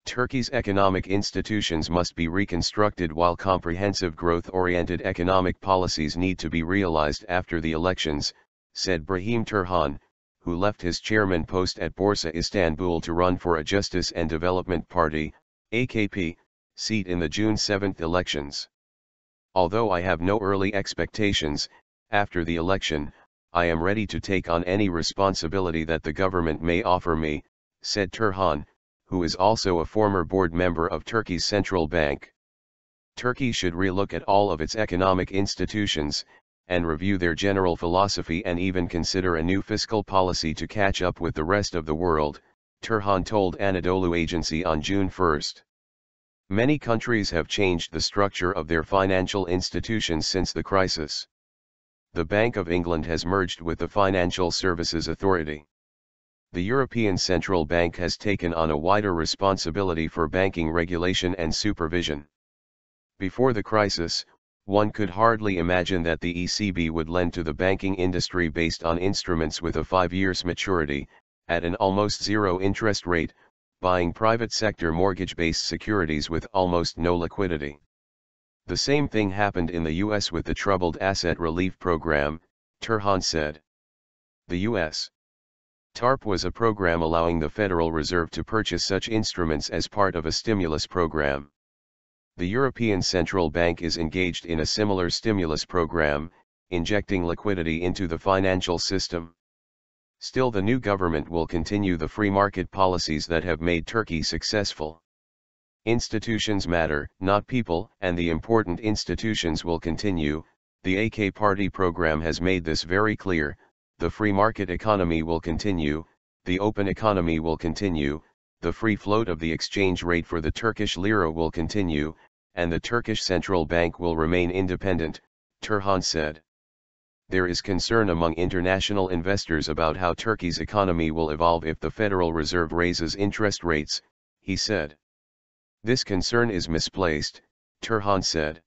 Turkey's economic institutions must be reconstructed while comprehensive growth-oriented economic policies need to be realized after the elections, said İbrahim Turhan, who left his chairman post at Borsa Istanbul to run for a Justice and Development Party, AKP, seat in the June 7 elections. Although I have no early expectations, after the election, I am ready to take on any responsibility that the government may offer me, said Turhan, who is also a former board member of Turkey's central bank. Turkey should relook at all of its economic institutions, and review their general philosophy and even consider a new fiscal policy to catch up with the rest of the world, Turhan told Anadolu Agency on June 1. Many countries have changed the structure of their financial institutions since the crisis. The Bank of England has merged with the Financial Services Authority. The European Central Bank has taken on a wider responsibility for banking regulation and supervision. Before the crisis, one could hardly imagine that the ECB would lend to the banking industry based on instruments with a 5 years maturity, at an almost zero interest rate, buying private sector mortgage-based securities with almost no liquidity. The same thing happened in the US with the Troubled Asset Relief Program, Turhan said. The US TARP was a program allowing the Federal Reserve to purchase such instruments as part of a stimulus program. The European Central Bank is engaged in a similar stimulus program, injecting liquidity into the financial system. Still, the new government will continue the free market policies that have made Turkey successful. Institutions matter, not people, and the important institutions will continue. The AK Party program has made this very clear. The free market economy will continue, the open economy will continue, the free float of the exchange rate for the Turkish lira will continue, and the Turkish Central Bank will remain independent, Turhan said. There is concern among international investors about how Turkey's economy will evolve if the Federal Reserve raises interest rates, he said. This concern is misplaced, Turhan said.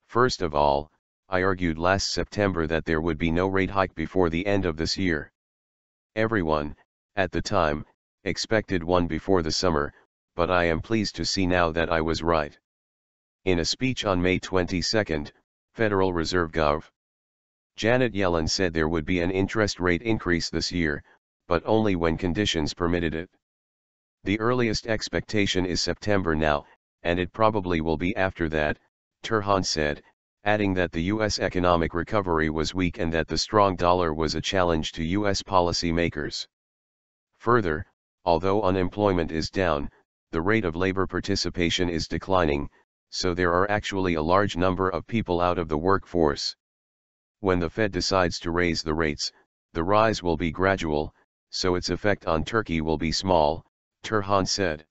First of all, I argued last September that there would be no rate hike before the end of this year. Everyone, at the time, expected one before the summer, but I am pleased to see now that I was right. In a speech on May 22, Federal Reserve Gov. Janet Yellen said there would be an interest rate increase this year, but only when conditions permitted it. The earliest expectation is September now, and it probably will be after that, Turhan said, adding that the U.S. economic recovery was weak and that the strong dollar was a challenge to U.S. policymakers. Further, although unemployment is down, the rate of labor participation is declining, so there are actually a large number of people out of the workforce. When the Fed decides to raise the rates, the rise will be gradual, so its effect on Turkey will be small, Turhan said.